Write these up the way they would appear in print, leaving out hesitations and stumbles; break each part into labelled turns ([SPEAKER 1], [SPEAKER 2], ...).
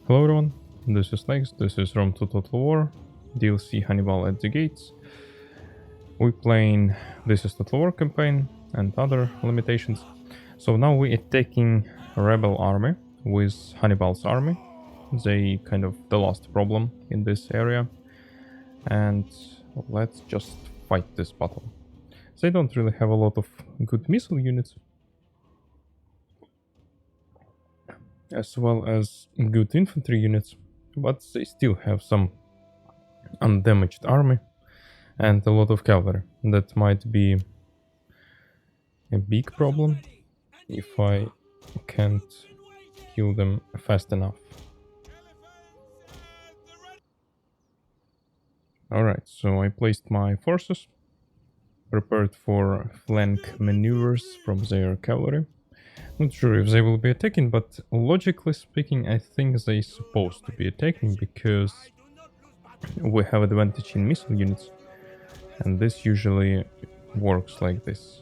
[SPEAKER 1] Hello everyone, this is Next, this is Rome to Total War, DLC Hannibal at the Gates. We're playing This is Total War campaign and other limitations. So now we're attacking a rebel army with Hannibal's army. They kind of the last problem in this area. And let's just fight this battle. They don't really have a lot of good missile units, as well as good infantry units, but they still have some undamaged army and a lot of cavalry. That might be a big problem if I can't kill them fast enough. Alright, so I placed my forces, prepared for flank maneuvers from their cavalry. Not sure if they will be attacking, but logically speaking, I think they're supposed to be attacking because we have advantage in missile units, and this usually works like this.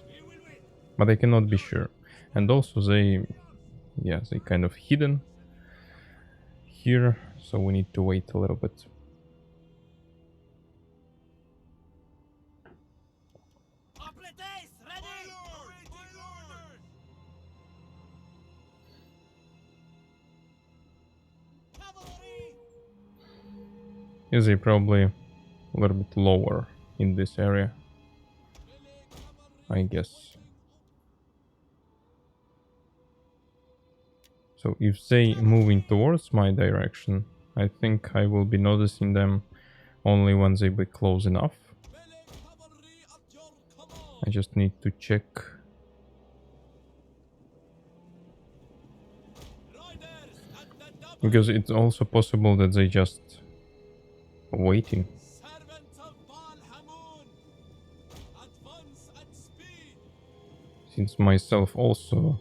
[SPEAKER 1] But I cannot be sure. And also they kind of hidden here, so we need to wait a little bit. Is they probably a little bit lower in this area, I guess. So if they moving towards my direction, I think I will be noticing them only when they be close enough. I just need to check. Because it's also possible that they just waiting. Since myself also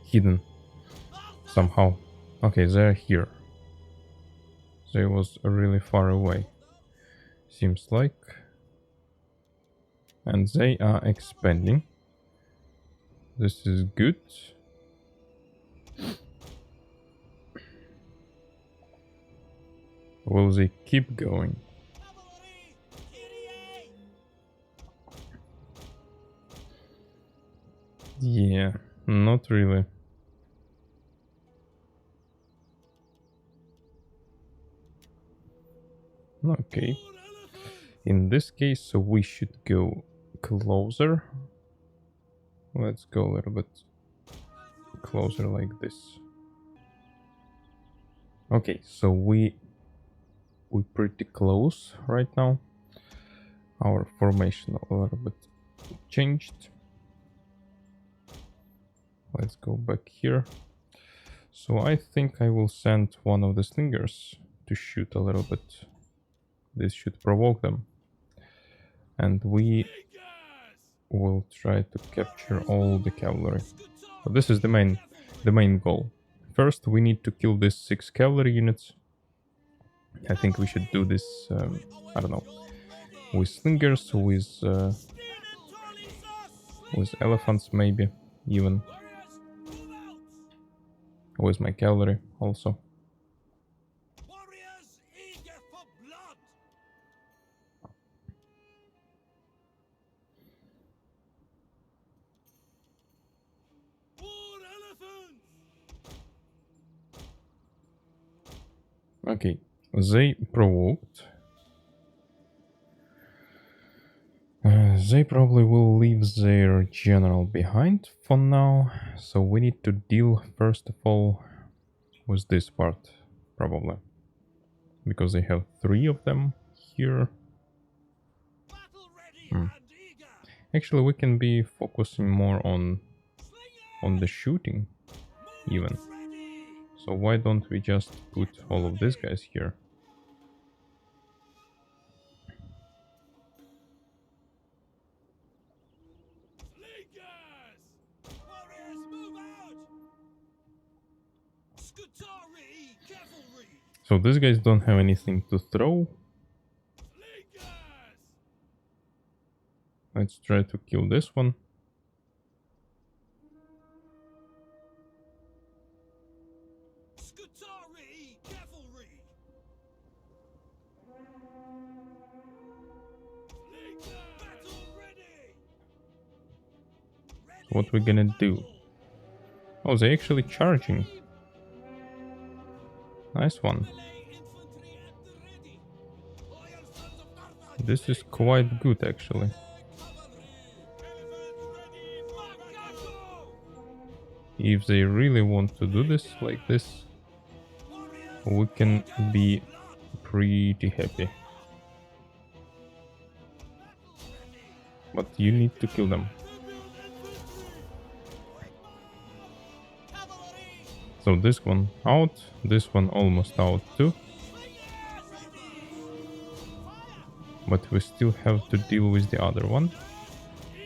[SPEAKER 1] hidden somehow. Okay, they're here. They was really far away, seems like. And they are expanding. This is good. Will they keep going? Yeah, not really. Okay. In this case, we should go closer. Let's go a little bit closer like this. Okay, so we're pretty close right now. Our formation a little bit changed. Let's go back here. So I think I will send one of the slingers to shoot a little bit. This should provoke them. And we will try to capture all the cavalry. So this is the main goal. First, we need to kill these 6 cavalry units. I think we should do this, I don't know, with slingers, with elephants maybe, even. With my cavalry also. Okay, they provoked. They probably will leave their general behind for now, so we need to deal first of all with this part, probably. Because they have 3 of them here. Actually, we can be focusing more on the shooting, even. So why don't we just put all of these guys here? So these guys don't have anything to throw. Let's try to kill this one. What we're gonna do? Oh, they're actually charging. Nice one. This is quite good, actually. If they really want to do this like this, we can be pretty happy. But you need to kill them. So this one out, this one almost out too. But we still have to deal with the other one.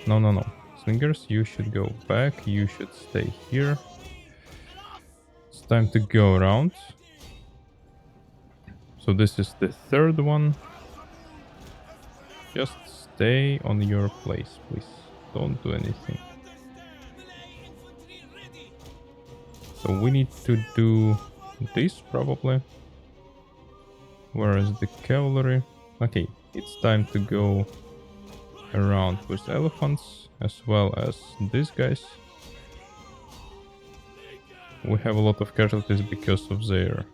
[SPEAKER 1] No, no, no. Slingers, you should go back, you should stay here. It's time to go around. So this is the third one. Just stay on your place, please. Don't do anything. So we need to do this probably. Where is the cavalry? Okay, it's time to go around with elephants as well as these guys. We have a lot of casualties because of their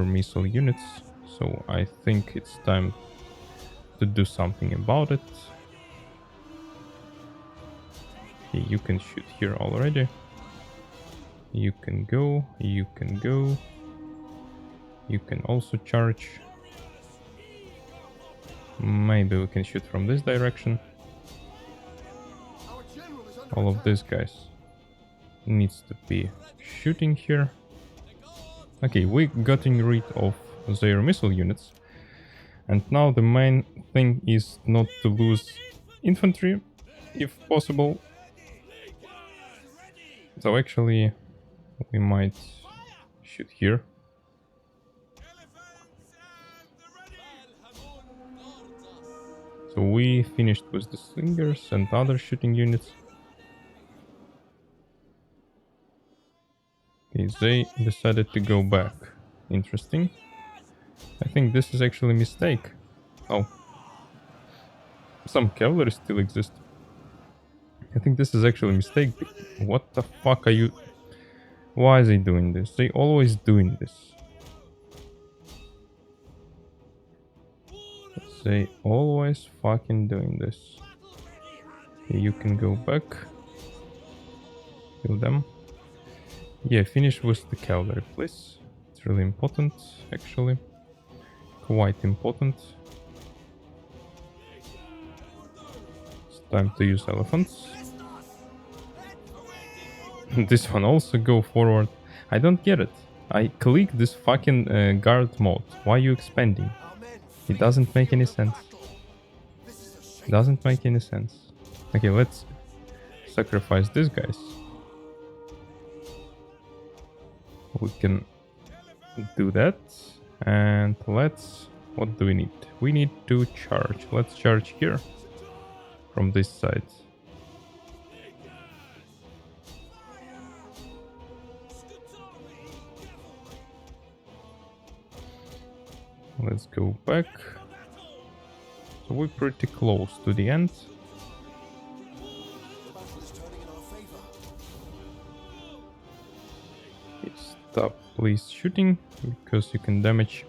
[SPEAKER 1] missile units, so I think it's time to do something about it. Okay, you can shoot here already. You can go, you can go. You can also charge. Maybe we can shoot from this direction. All of these guys needs to be shooting here. Okay, we getting rid of their missile units. And now the main thing is not to lose infantry, if possible. So actually, we might shoot here. So we finished with the slingers and other shooting units. Okay, they decided to go back. Interesting. I think this is actually a mistake. Oh. Some cavalry still exist. I think this is actually a mistake. What the fuck are you... Why are they doing this? They always doing this. They always fucking doing this. Okay, you can go back. Kill them. Yeah, finish with the cavalry, please. It's really important, actually. Quite important. It's time to use elephants. This one also go forward. I don't get it. I click this fucking guard mode. Why are you expanding? It doesn't make any sense. It doesn't make any sense. Okay, let's sacrifice these guys. We can do that. And let's... What do we need? We need to charge. Let's charge here. From this side. Let's go back. So we're pretty close to the end. Okay, stop please shooting, because you can damage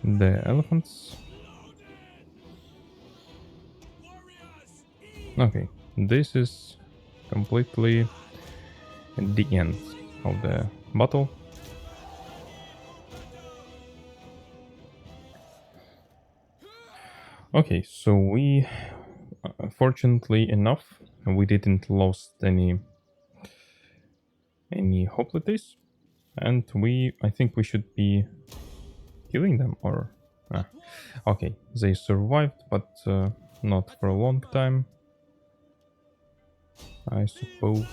[SPEAKER 1] the elephants. Okay, this is completely at the end of the battle. Okay, so we, fortunately enough, we didn't lost any hoplites, and I think we should be killing them, or okay, they survived, but not for a long time, I suppose.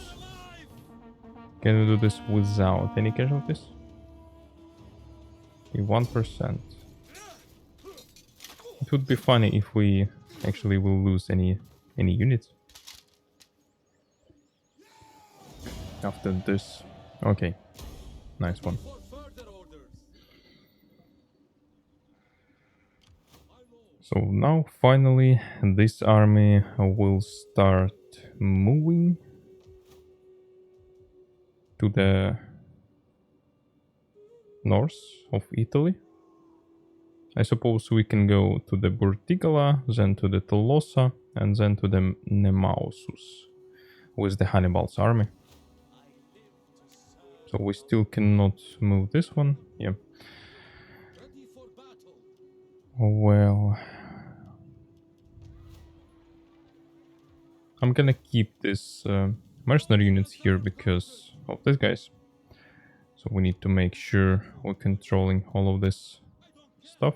[SPEAKER 1] Can we do this without any casualties? 1%. It would be funny if we actually will lose any units after this. Okay, nice one. So now finally this army will start moving to the north of Italy. I suppose we can go to the Burtigala, then to the Tolosa, and then to the Nemausus with the Hannibal's army. So we still cannot move this one. Yeah. Well, I'm gonna keep this mercenary units here because of these guys. So we need to make sure we're controlling all of this stuff.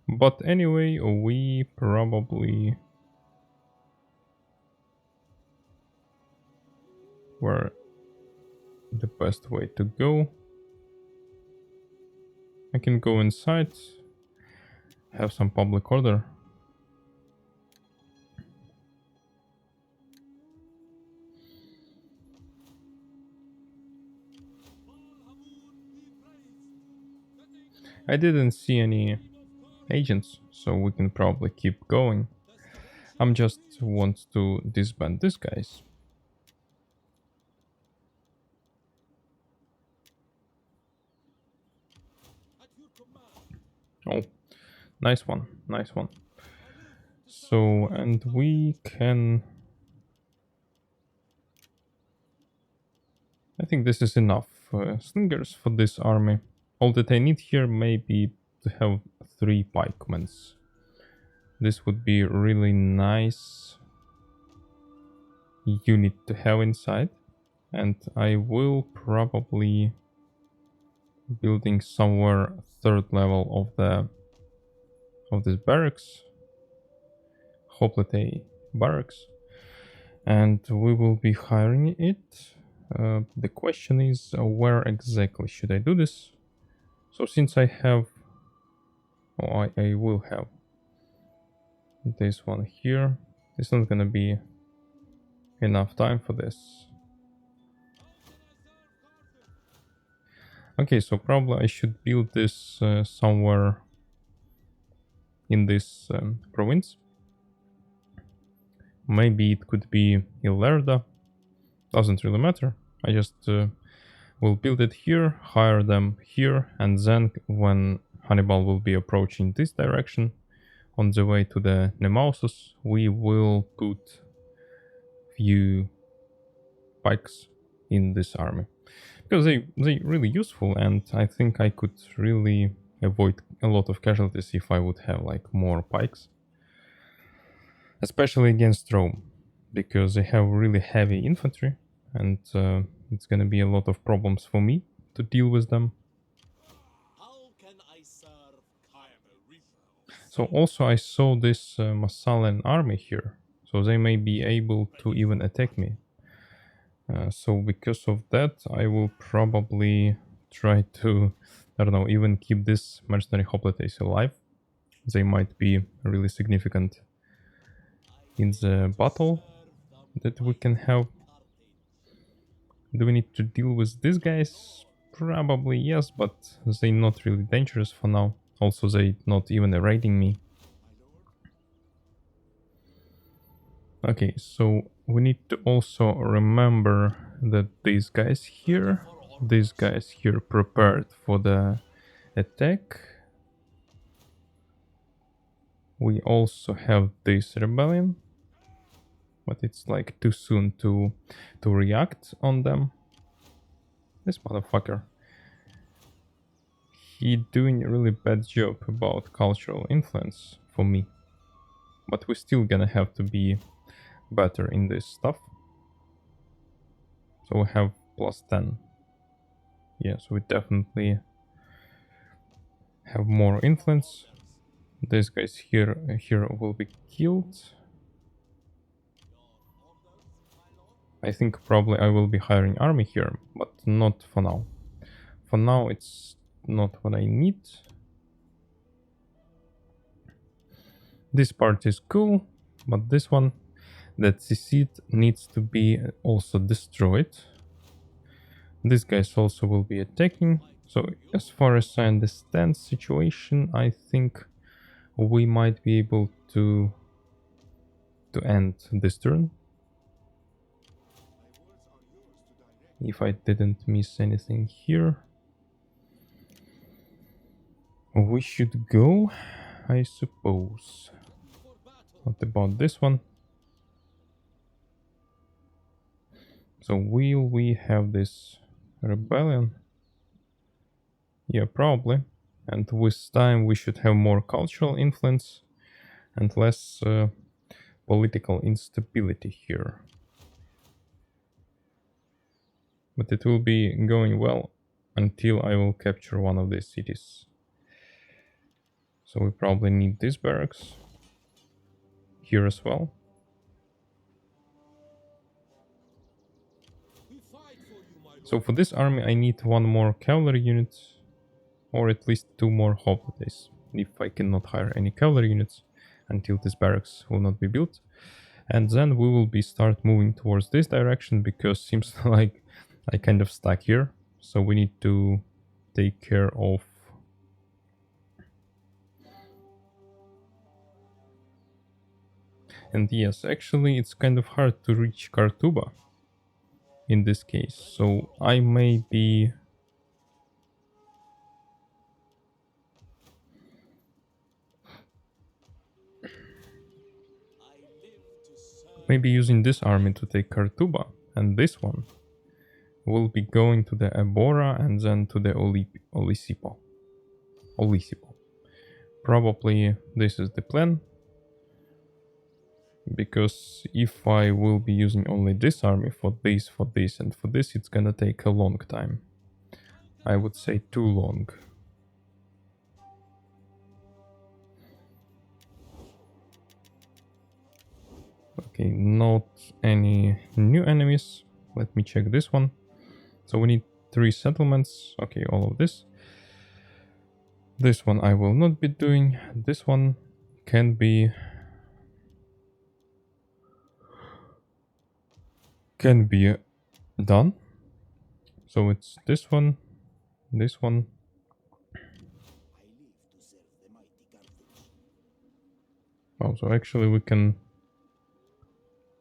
[SPEAKER 1] But anyway, we probably were the best way to go. I can go inside, have some public order. I didn't see any agents, so we can probably keep going. I'm just want to disband these guys. Oh, nice one, nice one. So, and we can... I think this is enough slingers for this army. All that I need here may be to have 3 pikemen. This would be really nice unit to have inside. And I will probably building somewhere 3rd level of this barracks. Hoplite barracks. And we will be hiring it. The question is where exactly should I do this? So since I have, I will have this one here, it's not gonna be enough time for this. Okay, so probably I should build this somewhere in this province. Maybe it could be Ilerda, doesn't really matter. I just will build it here, hire them here, and then when Hannibal will be approaching this direction on the way to the Nemausus, we will put few pikes in this army because they really useful, and I think I could really avoid a lot of casualties if I would have like more pikes, especially against Rome, because they have really heavy infantry, and it's gonna be a lot of problems for me to deal with them. So also I saw this Massalan army here, so they may be able to even attack me. So because of that, I will probably try to, I don't know, even keep this mercenary hoplites alive. They might be really significant in the battle that we can have. Do we need to deal with these guys? Probably yes, but they're not really dangerous for now. Also, they're not even raiding me. Okay, so we need to also remember that these guys here prepared for the attack. We also have this rebellion, but it's like too soon to react on them. This motherfucker. He doing a really bad job about cultural influence for me. But we're still gonna have to be better in this stuff. So we have +10. Yeah, so we definitely have more influence. These guys here will be killed. I think probably I will be hiring army here, but not for now. For now it's not what I need. This part is cool, but this one, that seat needs to be also destroyed. These guys also will be attacking. So as far as I understand the situation, I think we might be able to end this turn. If I didn't miss anything here. We should go, I suppose. What about this one? So will we have this rebellion? Yeah, probably. And with time we should have more cultural influence and less political instability here. But it will be going well until I will capture one of these cities. So we probably need this barracks here as well. So for this army I need one more cavalry unit, or at least 2 more hoplites, if I cannot hire any cavalry units until this barracks will not be built. And then we will be start moving towards this direction, because seems like I kind of stuck here. So we need to take care of and yes, actually it's kind of hard to reach Kartuba in this case, so I may be maybe using this army to take Kartuba, and this one will be going to the Abora and then to the Olisipo. Probably this is the plan, because if I will be using only this army for this, and for this, it's gonna take a long time. I would say too long. Okay, not any new enemies. Let me check this one. So we need 3 settlements. Okay, all of this. This one I will not be doing. This one can be done. So it's this one, this one. Oh, so actually we can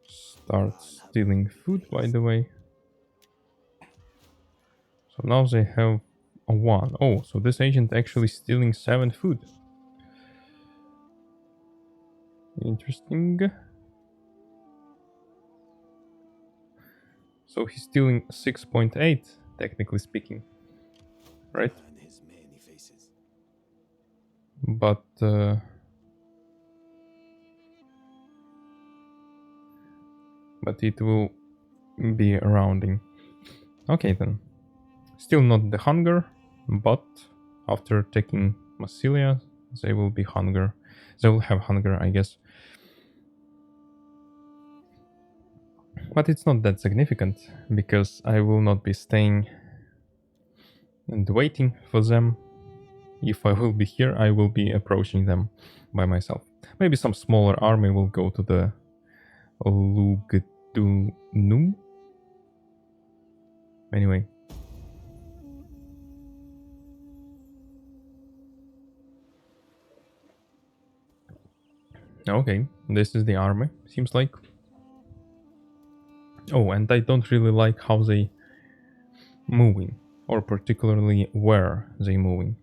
[SPEAKER 1] start stealing food, by the way. So now they have a 1. Oh, so this agent actually stealing 7 food. Interesting. So he's stealing 6.8, technically speaking. Right? But it will be a rounding. Okay then. Still not the hunger, but after taking Massilia, they will be hunger. They will have hunger, I guess. But it's not that significant, because I will not be staying and waiting for them. If I will be here, I will be approaching them by myself. Maybe some smaller army will go to the Lugdunum. Anyway. Okay, this is the army, seems like. Oh, and I don't really like how they moving, or particularly where they moving.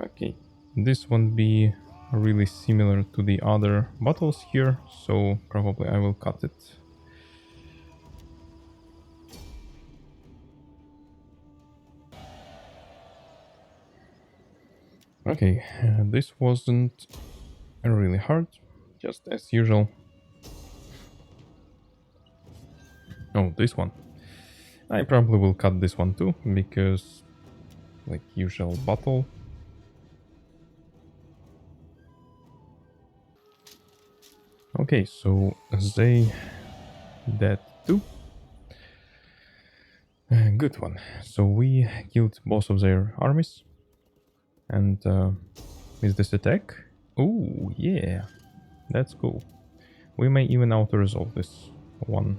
[SPEAKER 1] Okay, this won't be really similar to the other battles here, so probably I will cut it. Okay, this wasn't really hard, just as usual. Oh, this one. I probably will cut this one too, because like usual battle. Okay, so they dead too. Good one. So we killed both of their armies. And is this attack? Oh, yeah. That's cool. We may even auto-resolve this one.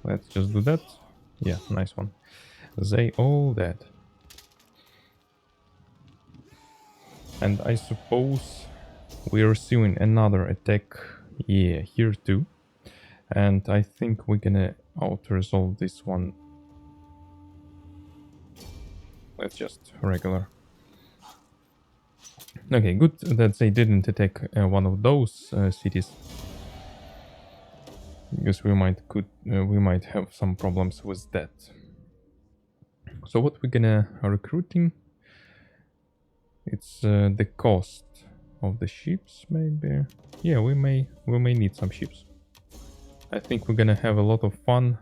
[SPEAKER 1] Let's just do that. Yeah, nice one. They all dead. And I suppose we are receiving another attack, yeah, here too. And I think we're gonna auto-resolve this one. Let's just regular. Okay, good that they didn't attack one of those cities. Because we might have some problems with that. So what we're gonna recruiting? It's the cost of the ships, maybe. Yeah, we may need some ships. I think we're gonna have a lot of fun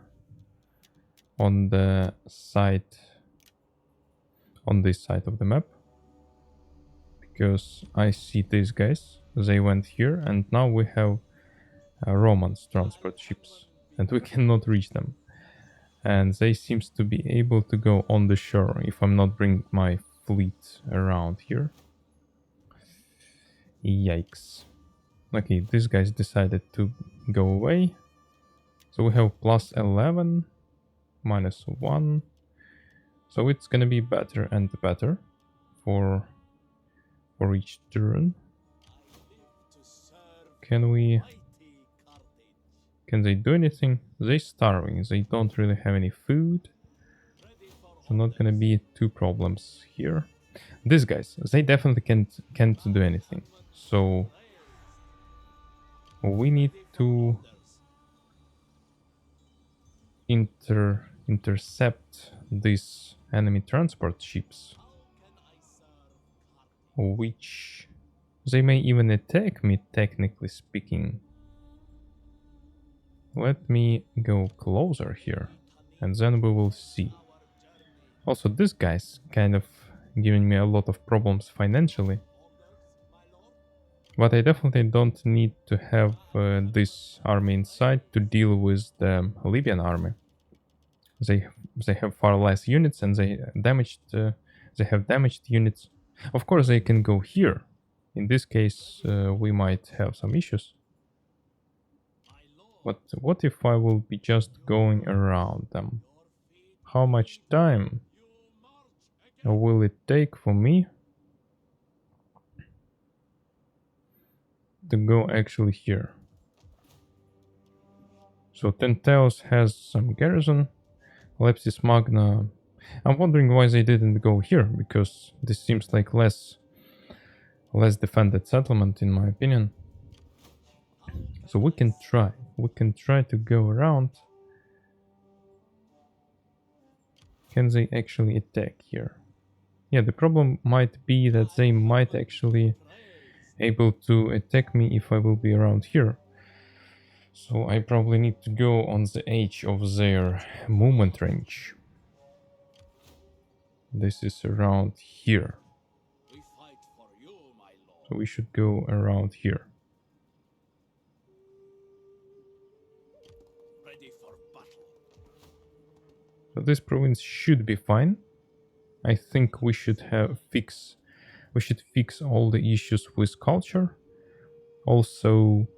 [SPEAKER 1] on the side, on this side of the map, because I see these guys. They went here, and now we have Romans transport ships, and we cannot reach them. And they seems to be able to go on the shore if I'm not bringing my fleet around here. Yikes. Okay, these guys decided to go away. So we have plus 11, minus 1. So it's gonna be better and better for each turn. Can they do anything? They're starving. They don't really have any food. So not gonna be two problems here. These guys, they definitely can't do anything. So we need to intercept these enemy transport ships, which they may even attack me, technically speaking. Let me go closer here, and then we will see. Also, this guy's kind of giving me a lot of problems financially. But I definitely don't need to have this army inside to deal with the Libyan army. They have far less units, and they have damaged units. Of course, they can go here. In this case, we might have some issues. But what if I will be just going around them? How much time will it take for me to go actually here? So Tenteos has some garrison. Lepsis Magna. I'm wondering why they didn't go here, because this seems like less defended settlement in my opinion. So we can try to go around. Can they actually attack here? Yeah, the problem might be that they might actually able to attack me if I will be around here. So I probably need to go on the edge of their movement range. This is around here. So we should go around here. So this province should be fine. I think we should fix all the issues with culture. Also,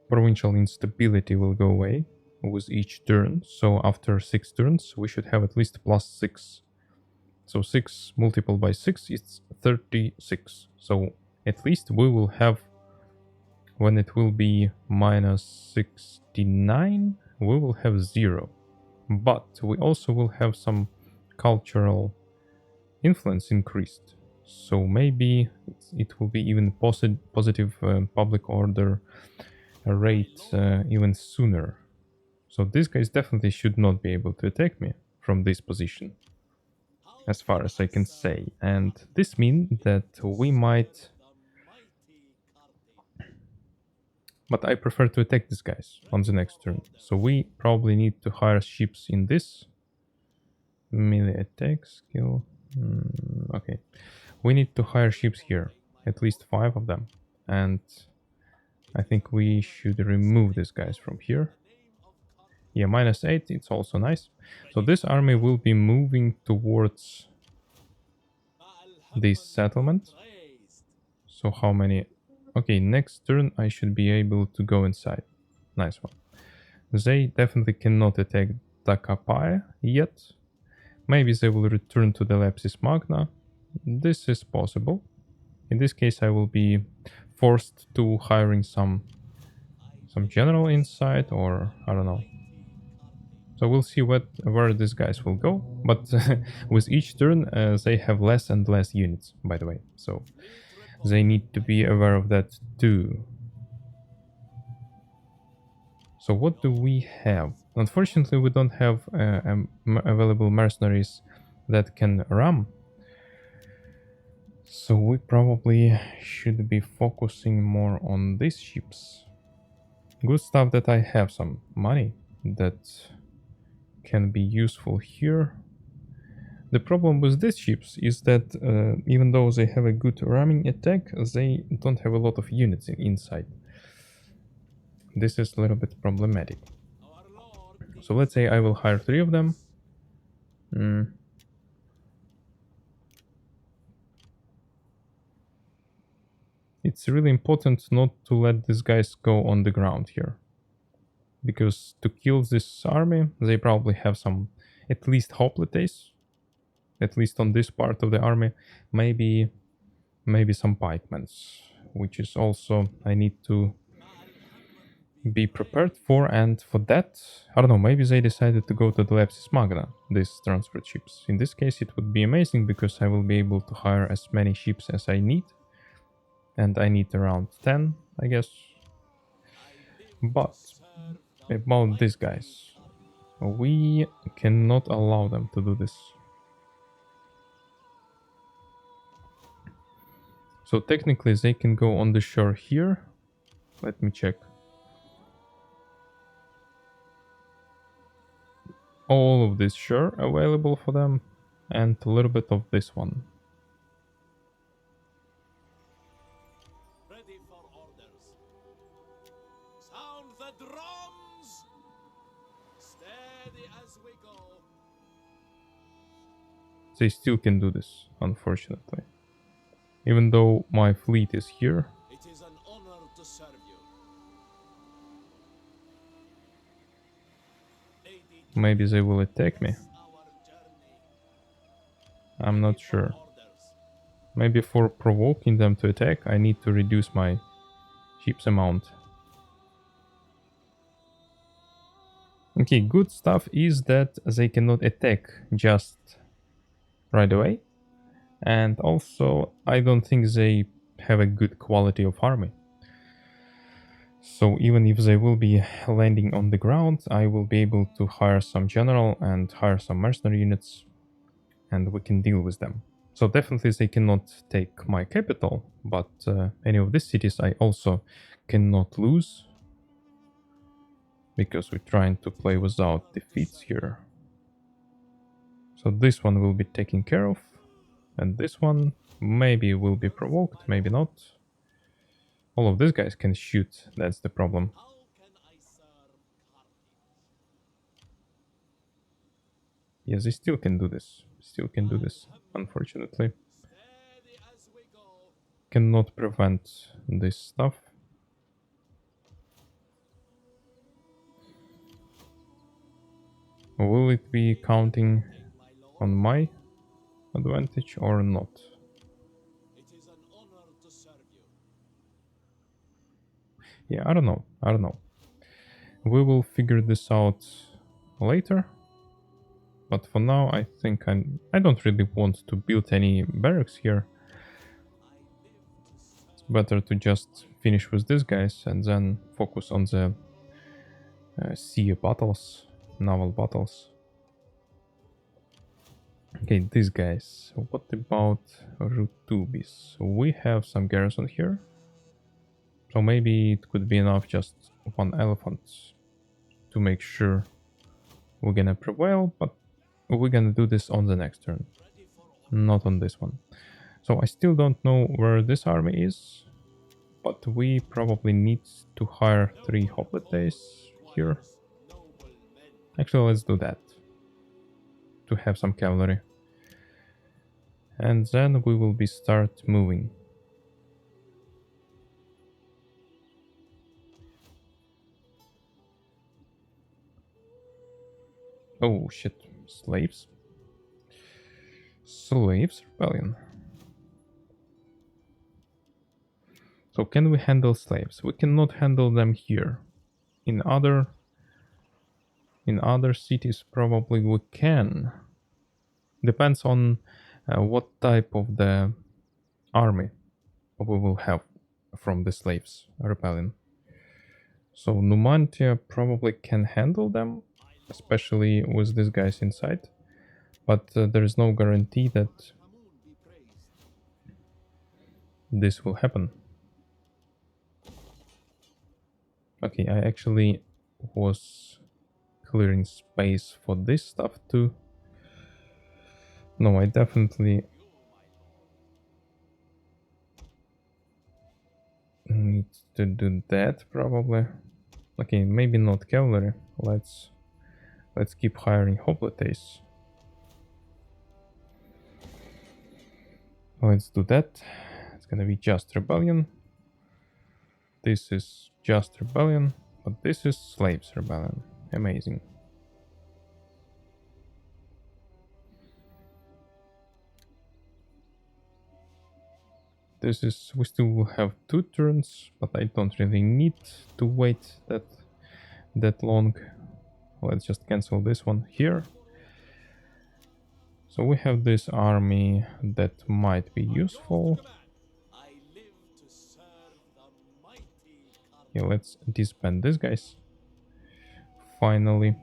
[SPEAKER 1] provincial instability will go away with each turn. So after 6 turns, we should have at least plus 6. So 6 multiplied by 6 is 36. So at least we will have, when it will be minus 69, we will have 0. But we also will have some cultural influence increased. So maybe it will be even positive public order rate even sooner. So these guys definitely should not be able to attack me from this position, as far as I can say. And this means that we might... But I prefer to attack these guys on the next turn. So we probably need to hire ships in this. Melee attack skill. Okay. We need to hire ships here. At least 5 of them. And I think we should remove these guys from here. Yeah, minus 8, it's also nice. So this army will be moving towards this settlement. So how many... Okay, next turn I should be able to go inside. Nice one. They definitely cannot attack Takapai yet. Maybe they will return to the Lepsis Magna. This is possible. In this case, I will be forced to hiring some general insight, or I don't know. So we'll see where these guys will go. But with each turn, they have less and less units, by the way. So they need to be aware of that too. So what do we have? Unfortunately, we don't have available mercenaries that can ram. So we probably should be focusing more on these ships. Good stuff that I have some money that can be useful here. The problem with these ships is that even though they have a good ramming attack, they don't have a lot of units inside. This is a little bit problematic. So let's say I will hire 3 of them. It's really important not to let these guys go on the ground here. Because to kill this army, they probably have some, at least hoplites. At least on this part of the army. Maybe some pikemans. Which is also, I need to be prepared for, and for that, I don't know, maybe they decided to go to the Lepsis Magna, these transport ships. In this case, it would be amazing because I will be able to hire as many ships as I need. And I need around 10, I guess. But about these guys, we cannot allow them to do this. So technically they can go on the shore here. Let me check. All of this shore available for them, and a little bit of this one.
[SPEAKER 2] Ready for orders. Sound the drums. Steady as we go.
[SPEAKER 1] They still can do this, unfortunately. Even though my fleet is here.
[SPEAKER 2] It is an honor to serve you.
[SPEAKER 1] Maybe they will attack me. I'm not sure. Maybe for provoking them to attack, I need to reduce my ships amount. Okay, good stuff is that they cannot attack just right away. And also, I don't think they have a good quality of army. So even if they will be landing on the ground, I will be able to hire some general and hire some mercenary units, and we can deal with them. So definitely they cannot take my capital, but any of these cities I also cannot lose, because we're trying to play without defeats here. So this one will be taken care of, and this one maybe will be provoked, maybe not. All of these guys can shoot, that's the problem. Yes, they still can do this. Unfortunately. Cannot prevent this stuff. Will it be counting on my advantage or not?
[SPEAKER 2] It is an honor to serve you.
[SPEAKER 1] Yeah, I don't know. We will figure this out later. But for now, I think I don't really want to build any barracks here. It's better to just finish with these guys and then focus on the sea battles, naval battles. Okay, these guys. What about Rutubis? We have some garrison here. So maybe it could be enough just one elephant to make sure we're gonna prevail, but we're gonna do this on the next turn, not on this one. So I still don't know where this army is, but we probably need to hire 3 hoplites here. Actually, let's do that, to have some cavalry. And then we will start moving. Oh shit. Slaves? Slaves rebellion. So can we handle slaves? We cannot handle them here. In other cities probably we can. Depends on what type of the army we will have from the slaves rebellion. So Numantia probably can handle them, especially with these guys inside. But there is no guarantee that this will happen. Okay, I actually was clearing space for this stuff too. No, I definitely need to do that probably. Okay, maybe not cavalry. Let's keep hiring hoplites. Let's do that. It's gonna be just rebellion. This is just rebellion, but this is slaves rebellion. Amazing. This is, we still will have 2 turns, but I don't really need to wait that long. Let's just cancel this one here. So we have this army that might be useful.
[SPEAKER 2] I live to serve the mighty Carthage.
[SPEAKER 1] Yeah, let's disband these guys. Finally.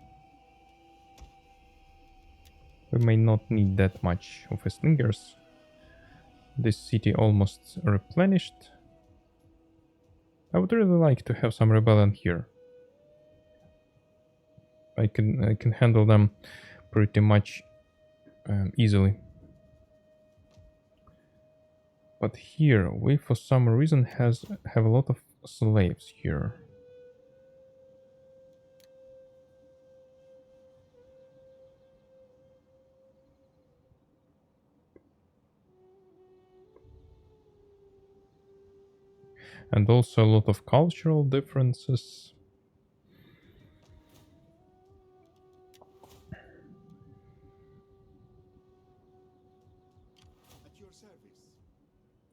[SPEAKER 1] We may not need that much of a slingers. This city almost replenished. I would really like to have some rebellion here. I can handle them pretty much easily. But here we for some reason have a lot of slaves here. And also a lot of cultural differences.
[SPEAKER 2] At your service.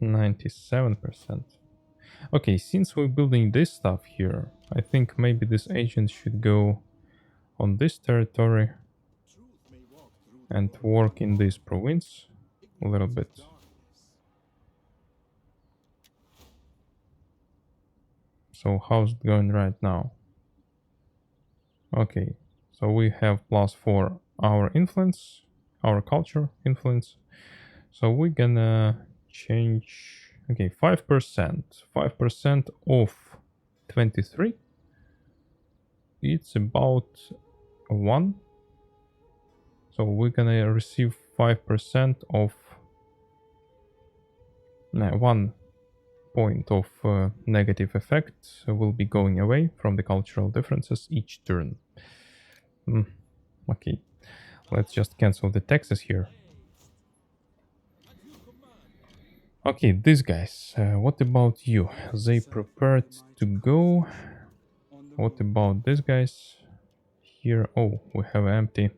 [SPEAKER 1] 97%. Okay, since we're building this stuff here, I think maybe this agent should go on this territory
[SPEAKER 2] Truth may walk through the
[SPEAKER 1] and work in this province a little bit.
[SPEAKER 2] darkness.
[SPEAKER 1] So how's it going right now? Okay, so we have +4 our influence, our culture influence. So we're gonna change, okay, 5%. 5% of 23. It's about 1. So we're gonna receive 5% of 1 point of negative effect will be going away from the cultural differences each turn. Okay, let's just cancel the taxes here. Okay, these guys, what about you? They prepared to go. What about these guys here? Oh, we have empty.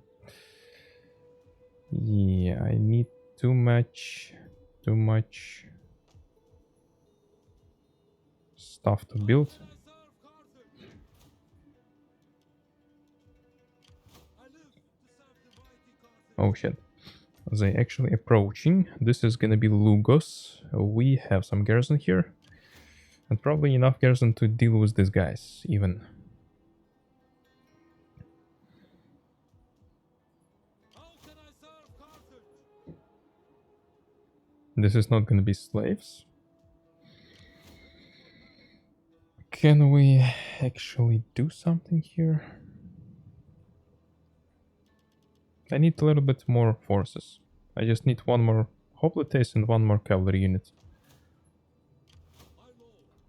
[SPEAKER 1] Yeah, I need too much stuff to build. Oh shit. They actually approaching. This is gonna be Lugos. We have some garrison here. And probably enough garrison to deal with these guys, even. This is not gonna be slaves. Can we actually do something here? I need a little bit more forces. I just need 1 more hoplites and 1 more cavalry unit.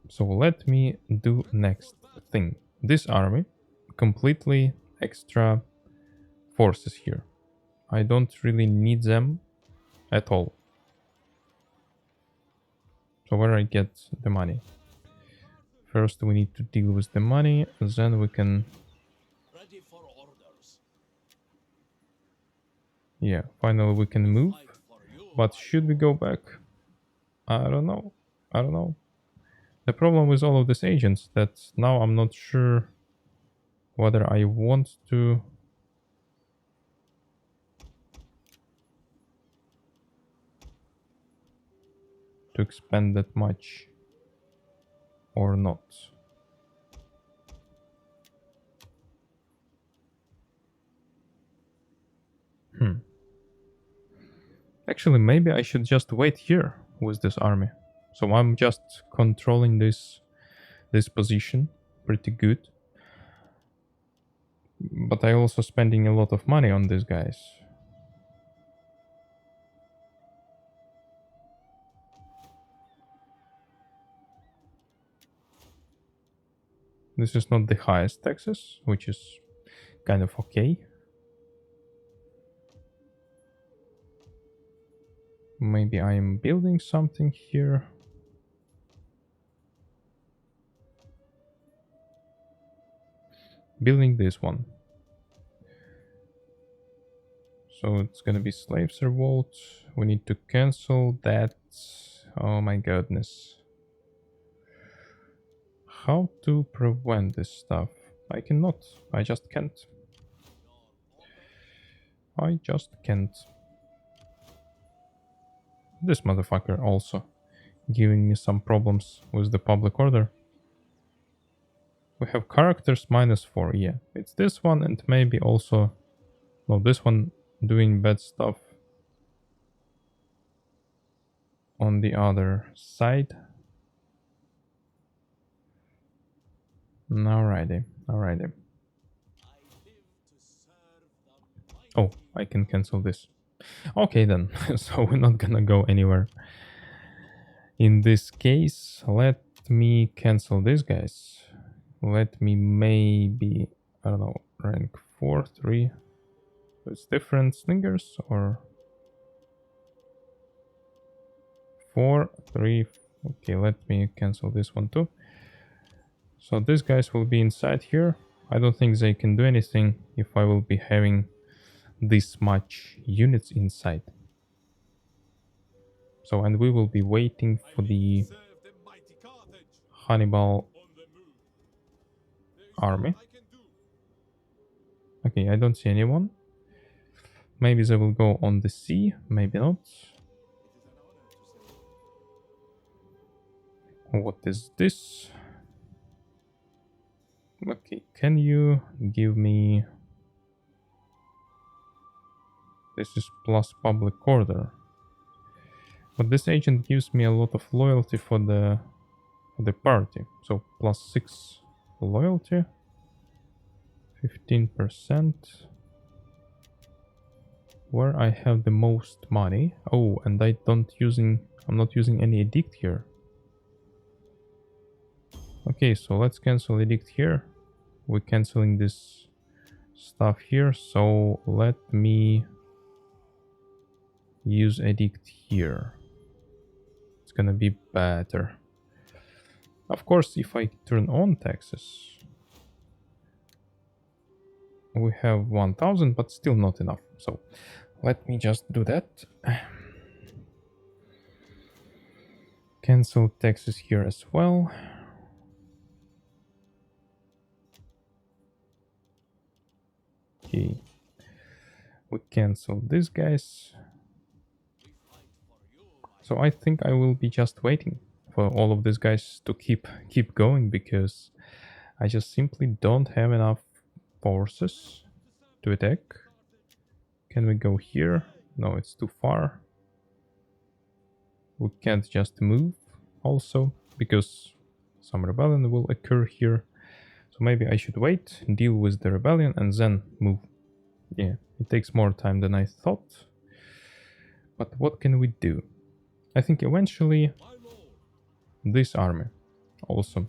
[SPEAKER 1] So let me do next thing. This army, completely extra forces here. I don't really need them at all. So where I get the money? First we need to deal with the money, then we can...
[SPEAKER 2] Ready for orders.
[SPEAKER 1] Yeah, finally we can move.
[SPEAKER 2] Fight for you,
[SPEAKER 1] But
[SPEAKER 2] my
[SPEAKER 1] should we go back? I don't know. I don't know. The problem with all of these agents that now I'm not sure whether I want to expand that much or not. Actually, maybe I should just wait here with this army. So I'm just controlling this position pretty good. But I also spending a lot of money on these guys. This is not the highest taxes, which is kind of okay. Maybe I am building something here. Building this one. So it's gonna be slaves revolt. We need to cancel that. Oh my goodness. How to prevent this stuff? I cannot. I just can't. I just can't. This motherfucker also giving me some problems with the public order. We have characters -4. Yeah, it's this one and maybe also... No, this one doing bad stuff on the other side. Alrighty, alrighty. Oh, I can cancel this. Okay then, so we're not gonna go anywhere. In this case, let me cancel these guys. Let me maybe, I don't know, rank 4, 3. It's different slingers or 4, 3. Okay, let me cancel this one too. So these guys will be inside here. I don't think they can do anything if I will be having this much units inside. So, and we will be waiting for the Hannibal army. Okay, I don't see anyone. Maybe they will go on the sea, maybe not. What is this? Okay, can you give me... This is plus public order. But this agent gives me a lot of loyalty for the party. So +6 loyalty. 15%. Where I have the most money. Oh, and I'm not using any edict here. Okay, so let's cancel edict here. We're canceling this stuff here, so let me use edict here. It's gonna be better. Of course, if I turn on taxes, we have 1000, but still not enough. So let me just do that. Cancel taxes here as well. Okay, we cancel these guys. So I think I will be just waiting for all of these guys to keep going, because I just simply don't have enough forces to attack. Can we go here? No, it's too far. We can't just move also, because some rebellion will occur here. So maybe I should wait, deal with the rebellion, and then move. Yeah, it takes more time than I thought. But what can we do? I think eventually this army also.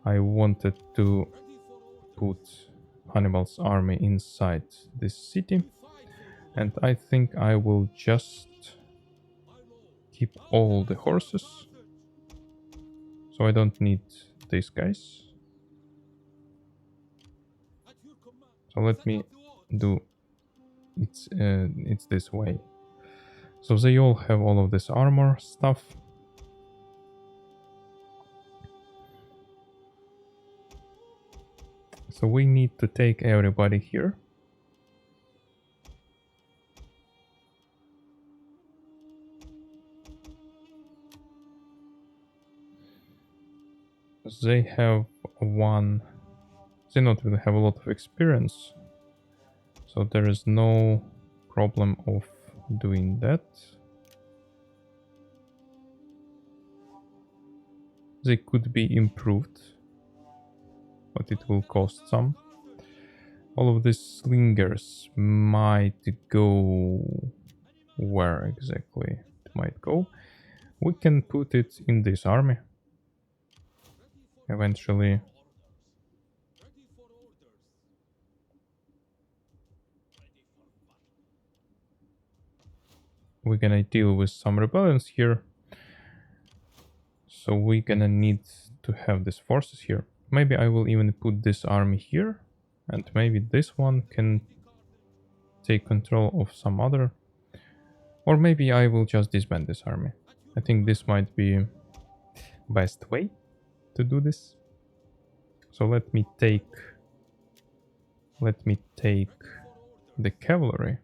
[SPEAKER 1] I wanted to put Hannibal's army inside this city, and I think I will just keep all the horses, so I don't need these guys. So let me do it's this way. So they all have all of this armor stuff. So we need to take everybody here. They have one... They not really have a lot of experience. So there is no problem of doing that. They could be improved, but it will cost some. All of these slingers might go... Where exactly it might go? We can put it in this army. Eventually. We're gonna deal with some rebellions here. So we're gonna need to have these forces here. Maybe I will even put this army here. And maybe this one can take control of some other. Or maybe I will just disband this army. I think this might be best way to do this. So let me take the cavalry.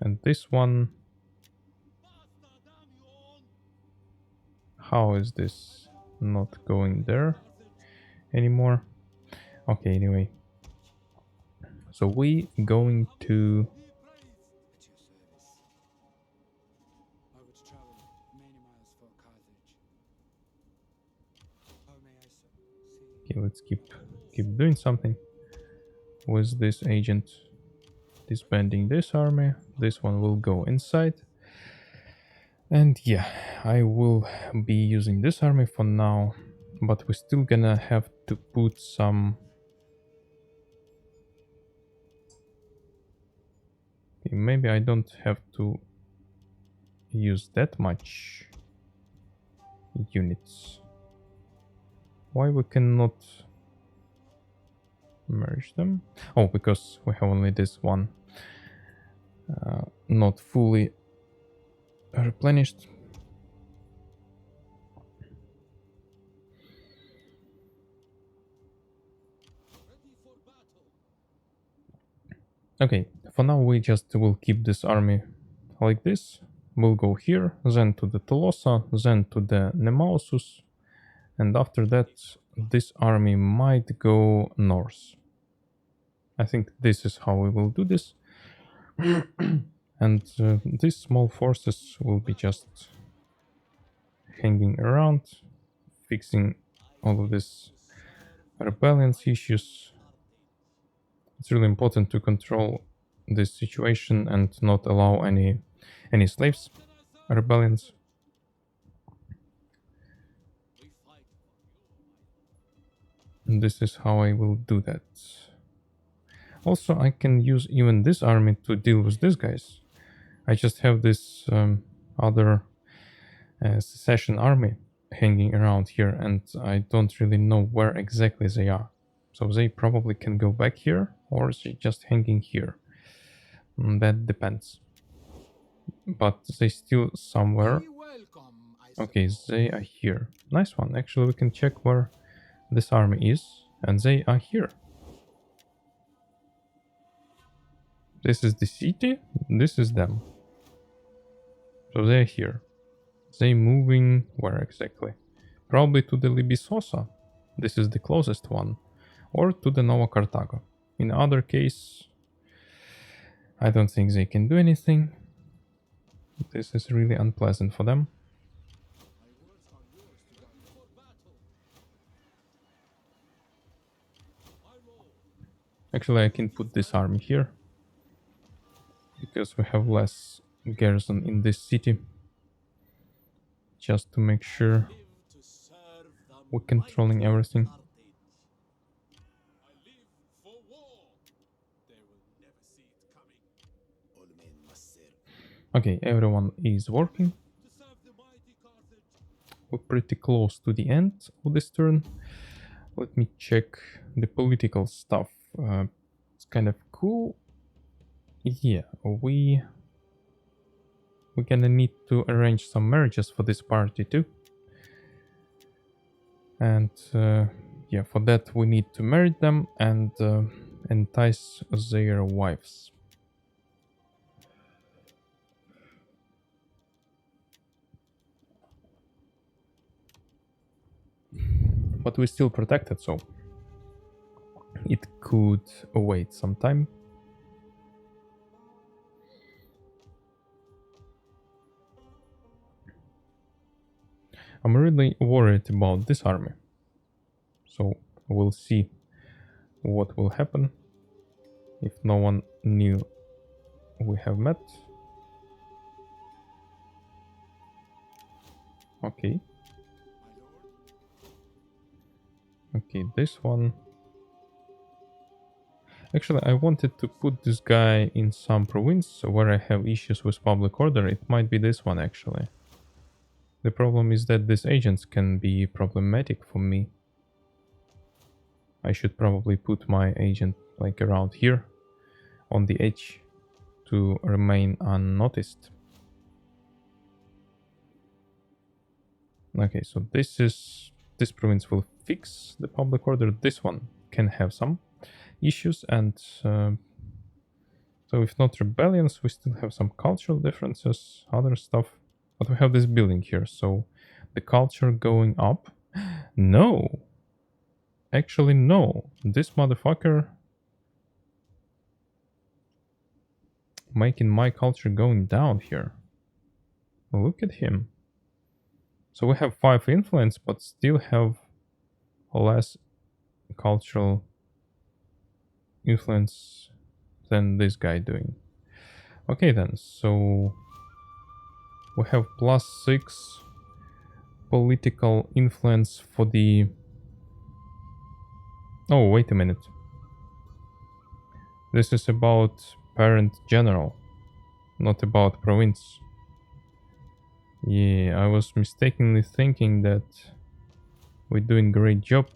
[SPEAKER 1] And this one... How is this not going there anymore? Okay, anyway. So we going to...
[SPEAKER 3] I would travel many miles for Carthage. How may I see?
[SPEAKER 1] Okay, let's keep doing something with this agent. Disbanding this army. This one will go inside. And yeah, I will be using this army for now, but we're still gonna have to put some... Okay, maybe I don't have to use that much units. Why we cannot merge them? Oh, because we have only this one. Not fully replenished. Okay, for now we just will keep this army like this. We'll go here, then to the Tolosa, then to the Nemausus, and after that this army might go north. I think this is how we will do this. And these small forces will be just hanging around, fixing all of these rebellions issues. It's really important to control this situation and not allow any slaves rebellions. And this is how I will do that. Also, I can use even this army to deal with these guys. I just have this other secession army hanging around here, and I don't really know where exactly they are. So they probably can go back here, or they're just hanging here. That depends. But they still somewhere. Okay, they are here. Nice one. Actually, we can check where this army is, and they are here. This is the city, this is them. So they're here. They moving where exactly? Probably to the Libissosa. This is the closest one. Or to the Nova Carthago. In other case, I don't think they can do anything. This is really unpleasant for them. Actually, I can put this army here, because we have less garrison in this city. Just to make sure we're controlling everything. Okay, everyone is working. We're pretty close to the end of this turn. Let me check the political stuff. It's kind of cool. Yeah, we're gonna need to arrange some marriages for this party too. And yeah, for that we need to marry them and entice their wives. But we're still protected, so it could wait some time. I'm really worried about this army. So we'll see what will happen if no one knew we have met. Okay. Okay, this one. Actually, I wanted to put this guy in some province where I have issues with public order. It might be this one, actually. The problem is that these agents can be problematic for me. I should probably put my agent like around here on the edge to remain unnoticed. Okay, so this province will fix the public order. This one can have some issues, and so if not rebellions, we still have some cultural differences, other stuff. But we have this building here, so the culture going up. No, actually no. This motherfucker making my culture going down here. Look at him. So we have 5 influence, but still have less cultural influence than this guy doing. Okay then, so we have +6 political influence for the... Oh, wait a minute. This is about parent general, not about province. Yeah, I was mistakenly thinking that we're doing great job,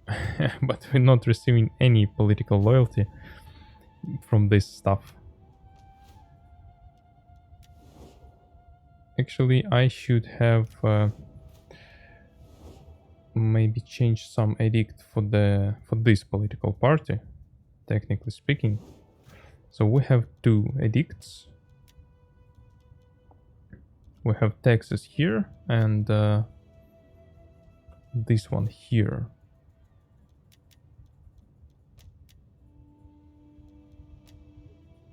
[SPEAKER 1] but we're not receiving any political loyalty from this stuff. Actually, I should have maybe change some edict for this political party, technically speaking. So we have 2 edicts. We have taxes here and this one here.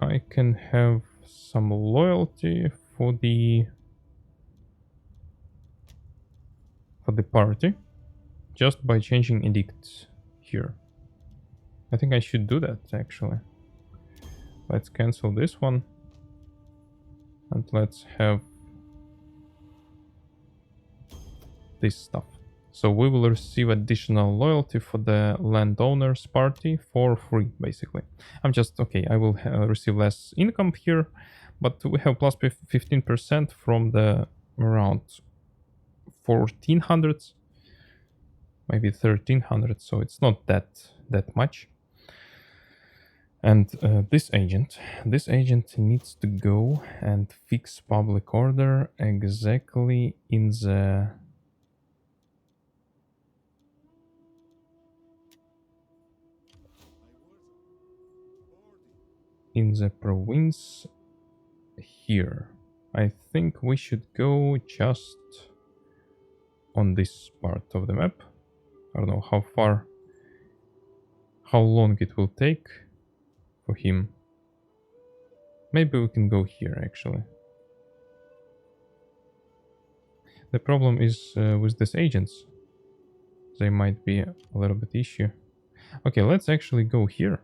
[SPEAKER 1] I can have some loyalty for the party just by changing edicts here. I think I should do that actually. Let's cancel this one and let's have this stuff. So we will receive additional loyalty for the landowners party for free, basically. I'm just, okay, I will receive less income here, but we have plus 15% from the around 1400, maybe 1300, so it's not that much. And this agent needs to go and fix public order exactly in the province here. I think we should go just on this part of the map. I don't know how long it will take for him. Maybe we can go here actually. The problem is with these agents. They might be a little bit issue. Okay, let's actually go here.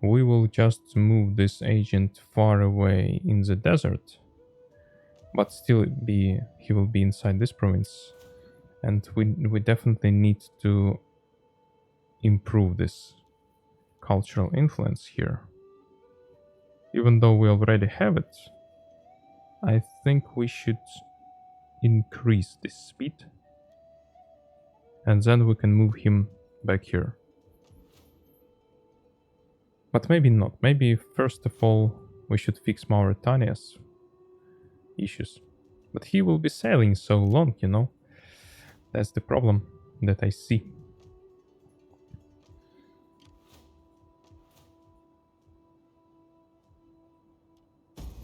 [SPEAKER 1] We will just move this agent far away in the desert, but still he will be inside this province, and we definitely need to improve this cultural influence here. Even though we already have it, I think we should increase this speed, and then we can move him back here. But maybe not. Maybe first of all we should fix Mauritania's issues. But he will be sailing so long, you know. That's the problem that I see.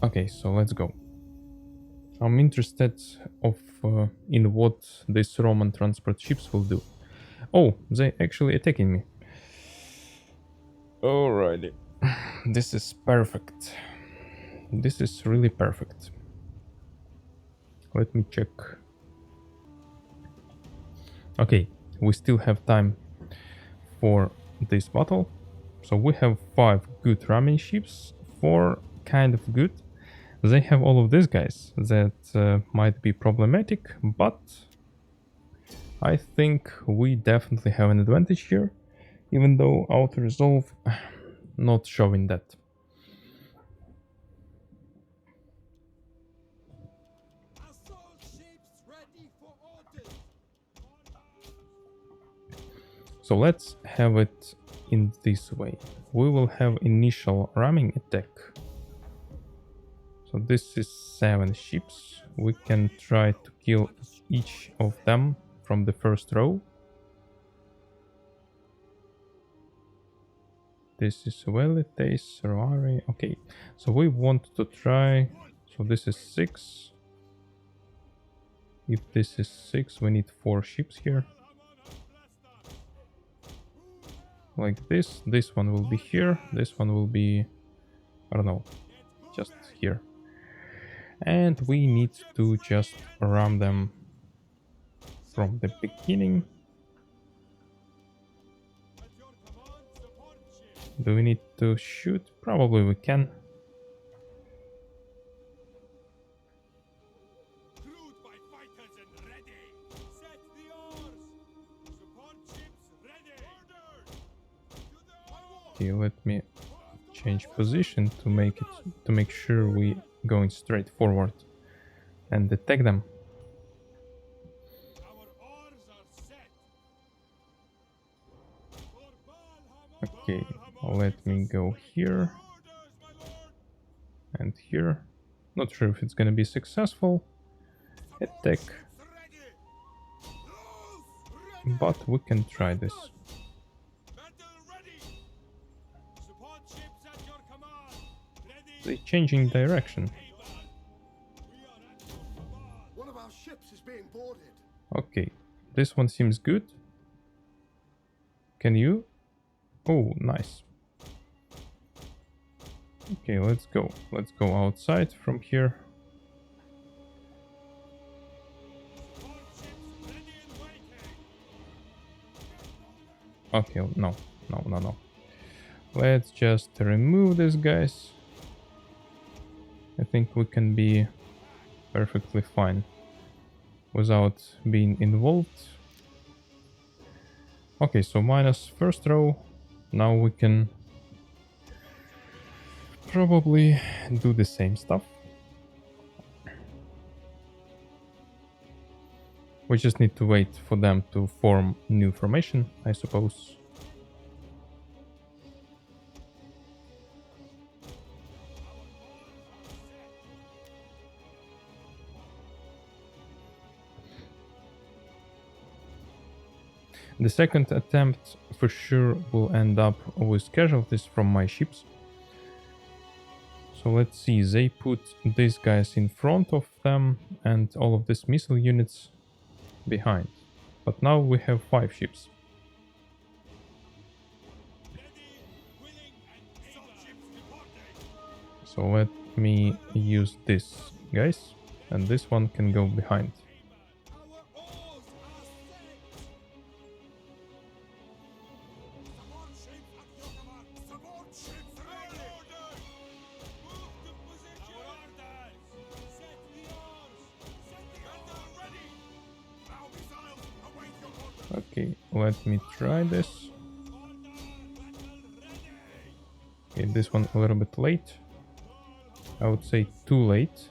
[SPEAKER 1] Okay, so let's go. I'm interested in what these Roman transport ships will do. Oh, they actually attacking me. Alrighty. This is perfect. This is really perfect. Let me check. Okay, we still have time for this battle. So we have 5 good ramming ships, 4 kind of good. They have all of these guys that might be problematic, but I think we definitely have an advantage here, even though auto resolve not showing that.
[SPEAKER 2] Assault ships ready for orders.
[SPEAKER 1] So let's have it in this way. We will have initial ramming attack. So this is 7 ships. We can try to kill each of them from the first row. This is Velite, Servari. Okay, so we want to try. So this is 6. If this is 6, we need 4 ships here. Like this. This one will be here. This one will be, I don't know, just here. And we need to just ram them from the beginning. Do we need to shoot? Probably we can.
[SPEAKER 2] Crewed by fighters and ready. Set the oars. Support ships ready.
[SPEAKER 1] Okay, let me change position to make sure we going straight forward and attack them.
[SPEAKER 2] Our oars are set.
[SPEAKER 1] Okay, let me go here and here. Not sure if it's gonna be successful attack, but we can try this. They're changing direction.
[SPEAKER 4] One of our ships is being boarded.
[SPEAKER 1] Okay, this one seems good. Can you? Oh, nice. Okay, let's go. Let's go outside from here. Okay, no. Let's just remove these guys. I think we can be perfectly fine without being involved. Okay, so minus first row. Now we can probably do the same stuff. We just need to wait for them to form new formation, I suppose. The second attempt for sure will end up with casualties from my ships. So let's see, they put these guys in front of them and all of these missile units behind. But now we have 5 ships. So let me use this, guys, and this one can go behind. Okay, let me try this. Okay, this one a little bit late. I would say too late.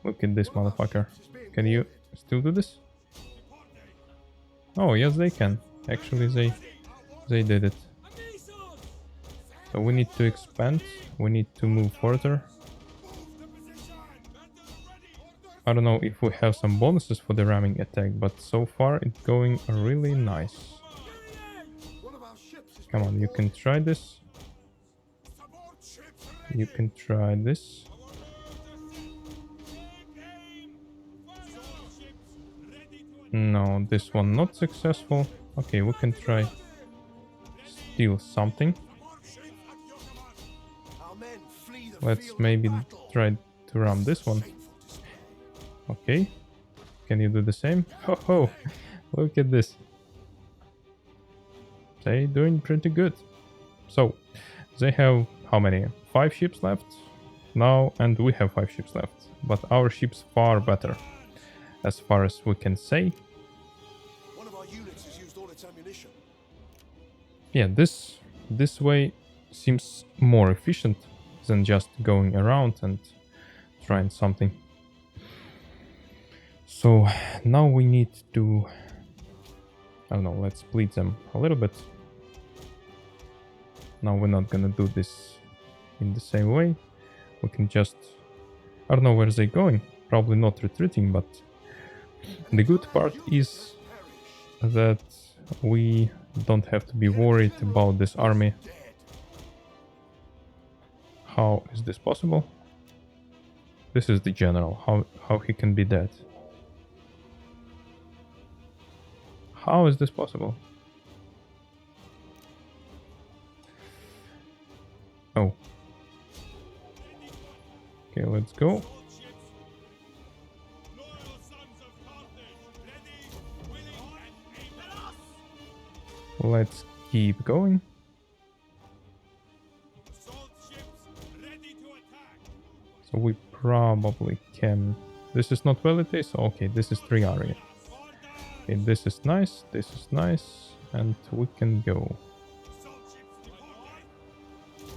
[SPEAKER 1] Look at this motherfucker. Can you still do this? Oh, yes they can. Actually, they did it. So we need to expand. We need to move further. I don't know if we have some bonuses for the ramming attack, but so far it's going really nice.
[SPEAKER 4] One of our ships is
[SPEAKER 1] Come on, you can try this. You can try this. No, this one not successful. Okay, we can try steal something.
[SPEAKER 4] our men flee the
[SPEAKER 1] Let's
[SPEAKER 4] field
[SPEAKER 1] maybe
[SPEAKER 4] of battle.
[SPEAKER 1] try to ram this one.
[SPEAKER 4] Shameful to say.
[SPEAKER 1] Okay. Can you do the same? Ho ho! Look at this. They doing pretty good. So, they have how many? 5 ships left now, and we have 5 ships left. But our ship's far better, as far as we can say.
[SPEAKER 4] One of our units has used all its ammunition.
[SPEAKER 1] Yeah, this way seems more efficient than just going around and trying something. So now we need to, I don't know, let's split them a little bit. Now we're not gonna do this in the same way. We can just, I don't know where they're going, probably not retreating, but the good part is that we don't have to be worried about this army. How is this possible? This is the general, how he can be dead. How is this possible? Oh. Okay, let's go.
[SPEAKER 2] Loyal sons of Carthage, ready, willing, and able.
[SPEAKER 1] Let's keep going.
[SPEAKER 2] Assault ships ready to attack.
[SPEAKER 1] So we probably can... This is not well it is? Okay, this is 3 area. Okay, this is nice, and we can go.
[SPEAKER 2] Assault ships deployed.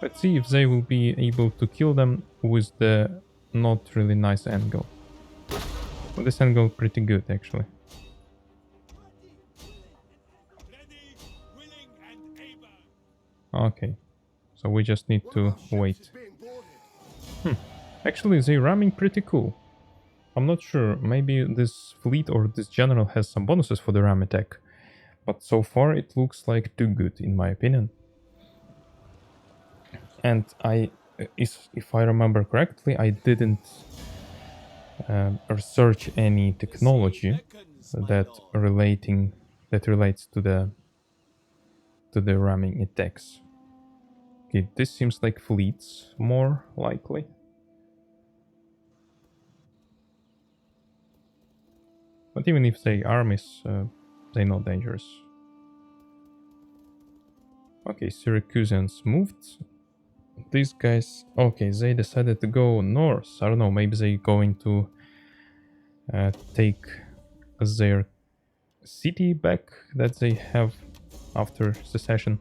[SPEAKER 1] Let's see if they will be able to kill them with the not really nice angle. Well, this angle pretty good actually.
[SPEAKER 2] Ready, willing, and able.
[SPEAKER 1] Okay, so we just need
[SPEAKER 4] One of
[SPEAKER 1] to
[SPEAKER 4] our ships
[SPEAKER 1] wait.
[SPEAKER 4] is being boarded.
[SPEAKER 1] Actually, they're ramming pretty cool. I'm not sure, maybe this fleet or this general has some bonuses for the ram attack. But so far it looks like too good in my opinion. And if I remember correctly, I didn't research any technology that relates to the ramming attacks. Okay, this seems like fleets more likely. But even if they armies, they're not dangerous. Okay, Syracusans moved. These guys, okay, they decided to go north. I don't know, maybe they're going to take their city back that they have after secession.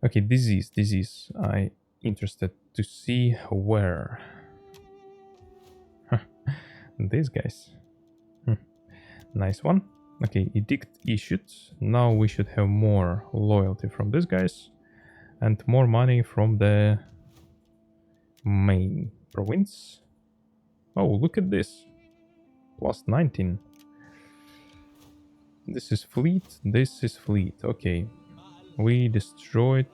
[SPEAKER 1] Okay, disease. I interested to see where. These guys. Nice one. Okay, edict issued. Now we should have more loyalty from these guys and more money from the main province. Oh, look at this. Plus 19. This is fleet. This is fleet. Okay. We destroyed...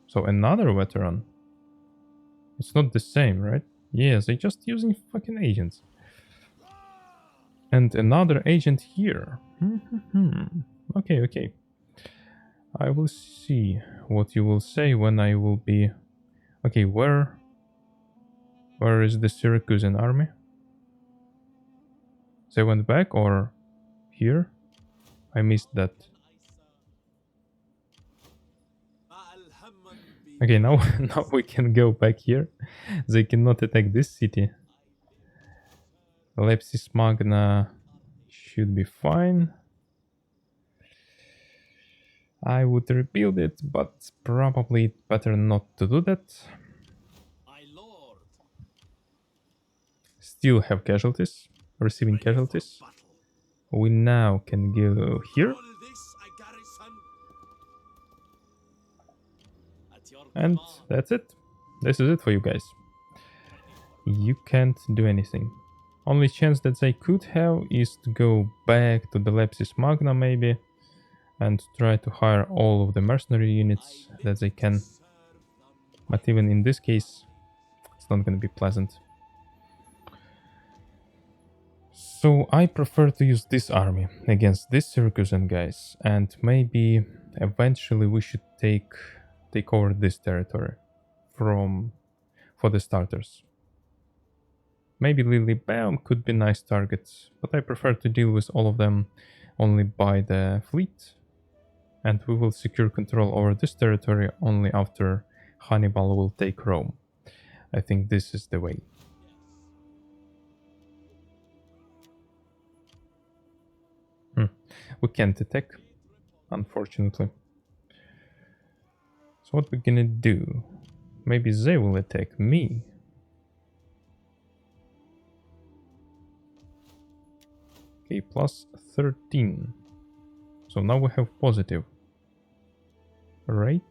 [SPEAKER 1] So another veteran. It's not the same, right? Yeah, they're just using fucking agents. And another agent here. Okay. I will see what you will say when I will be... Okay, where is the Syracusan army? They went back or here? I missed that. Okay, now we can go back here. They cannot attack this city. Lepsis Magna should be fine. I would rebuild it, but probably better not to do that. Still have casualties, receiving casualties. We now can go here. And that's it. This is it for you guys. You can't do anything. Only chance that they could have is to go back to the Lepsis Magna maybe and try to hire all of the mercenary units that they can. But even in this case, it's not going to be pleasant. So I prefer to use this army against this Syracusan guys, and maybe eventually we should take over this territory for the starters. Maybe Lilybam could be nice targets, but I prefer to deal with all of them only by the fleet, and we will secure control over this territory only after Hannibal will take Rome. I think this is the way. We can't attack, unfortunately. So what we're gonna do? Maybe they will attack me. Okay, plus 13. So now we have positive. Right?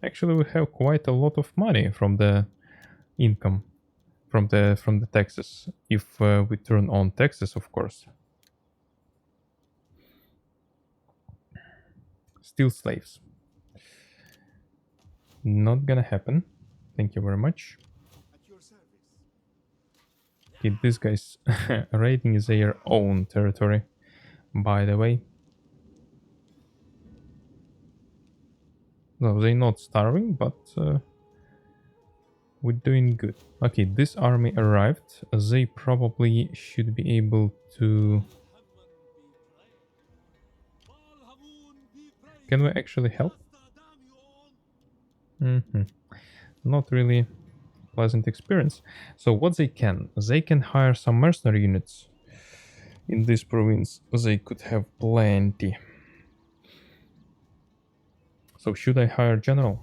[SPEAKER 1] Actually, we have quite a lot of money from the income, from the taxes. If we turn on taxes, of course. Still slaves. Not gonna happen. Thank you very much. Okay, this guy's raiding their own territory, by the way. No, they're not starving, but we're doing good. Okay, this army arrived. They probably should be able to... Can we actually help? Not really pleasant experience. So what they can hire some mercenary units in this province. They could have plenty. So should I hire general?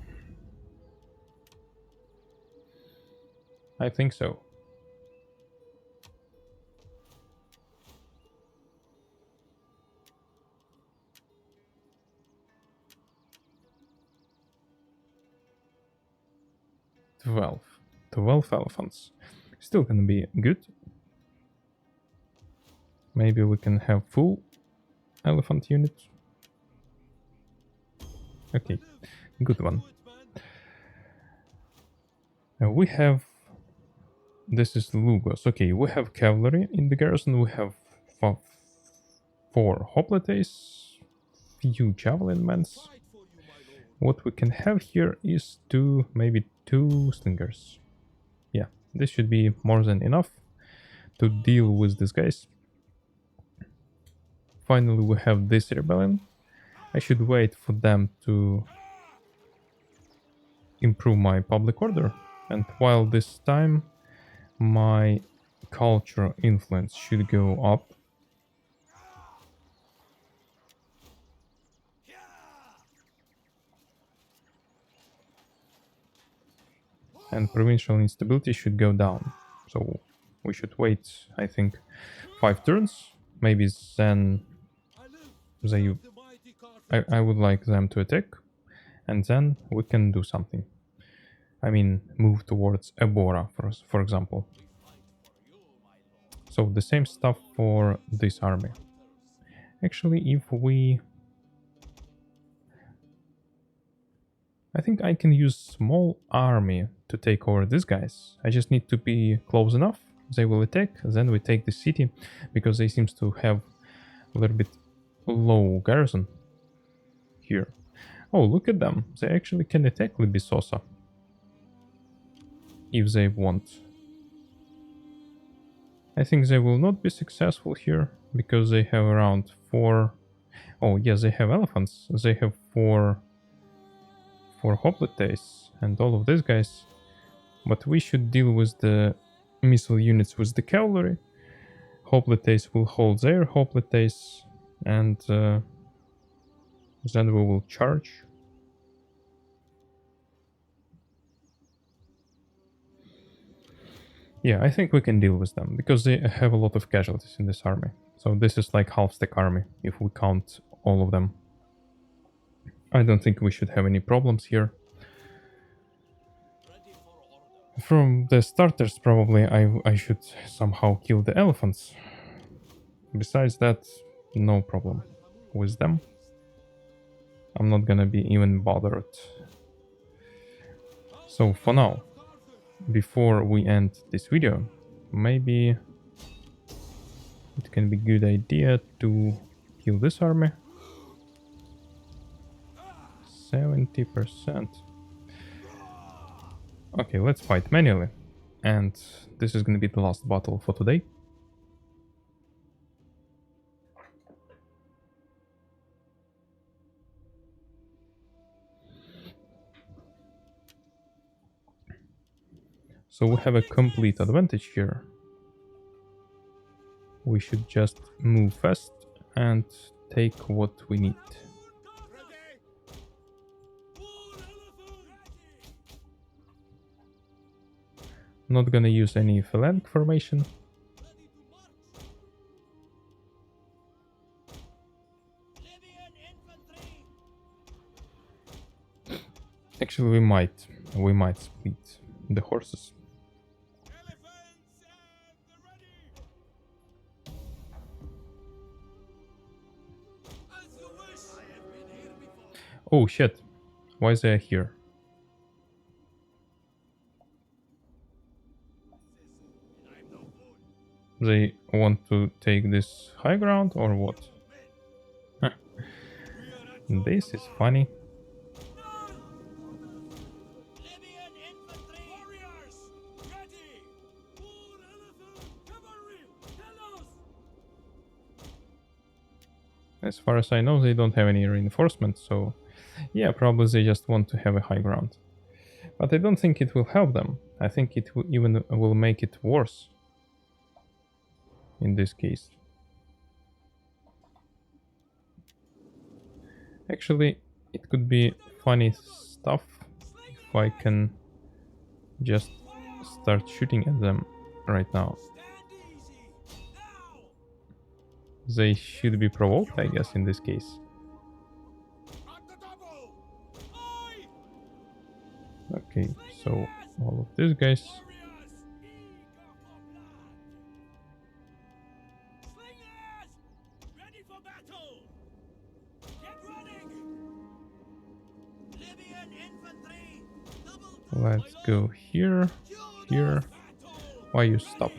[SPEAKER 1] I think so. Twelve elephants. Still gonna be good. Maybe we can have full elephant unit. Okay, good one. We have... This is Lugos. Okay, we have cavalry in the garrison. We have 4 hoplites, few javelin men. What we can have here is maybe 2 slingers. Yeah, this should be more than enough to deal with these guys. Finally, we have this rebellion. I should wait for them to improve my public order, and while this time my cultural influence should go up. And provincial instability should go down. So we should wait, I think, 5 turns. Maybe then I would like them to attack, and then we can do something. I mean, move towards Ebora, for example. So the same stuff for this army. Actually, if we... I think I can use small army to take over these guys. I just need to be close enough. They will attack, then we take the city, because they seems to have a little bit low garrison here. Oh, look at them. They actually can attack Libissosa if they want. I think they will not be successful here because they have around 4... Oh, yes, they have elephants. They have 4 hoplites and all of these guys. But we should deal with the missile units with the cavalry. Hoplites will hold their hoplites, and then we will charge. Yeah, I think we can deal with them, because they have a lot of casualties in this army. So this is like half-stack army, if we count all of them I don't think we should have any problems here. From the starters, probably I should somehow kill the elephants. Besides that, no problem with them. I'm not gonna be even bothered. So for now, before we end this video, maybe it can be a good idea to kill this army. 70%. Okay, let's fight manually. And this is gonna be the last battle for today. So we have a complete advantage here. We should just move fast and take what we need. Not gonna use any phalanx formation. Actually, we might split the horses. Oh shit, why is they here? They want to take this high ground or what? This is funny. As far as I know, they don't have any reinforcements, so yeah, probably they just want to have a high ground. But I don't think it will help them. I think it will even will make it worse in this case. Actually, it could be funny stuff if I can just start shooting at them right now. They should be provoked, I guess, in this case. Okay, so all of these guys. Let's go here, here. Why you stopped?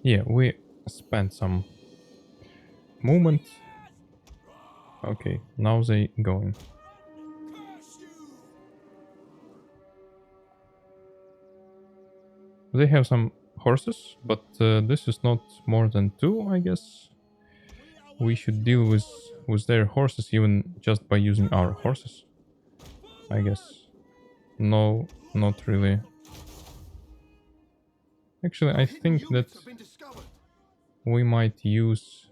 [SPEAKER 1] Yeah, we spent some movement. Okay, now they going. They have some horses, but this is not more than 2, I guess. We should deal with their horses even just by using our horses, I guess. No, not really. Actually, I think that we might use...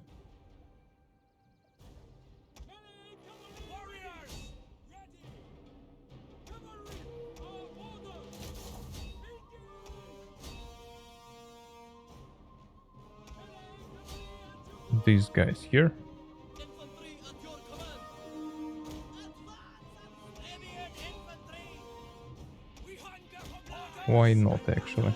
[SPEAKER 1] these guys here. Why not, actually?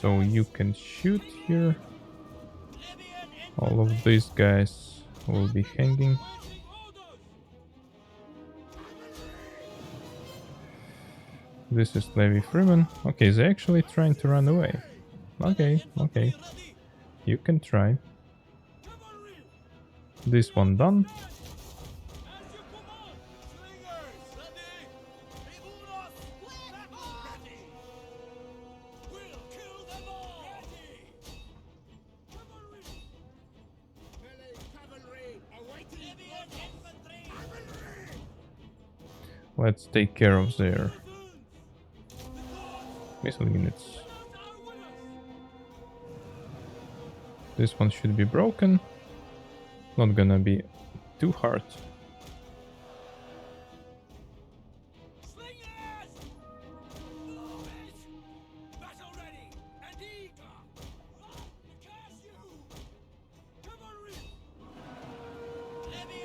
[SPEAKER 1] So you can shoot here. All of these guys will be hanging. This is Levi Freeman. Okay, they're actually trying to run away. Okay, okay. You can try. This one done. Let's take care of their missile units. This one should be broken. Not gonna be too hard.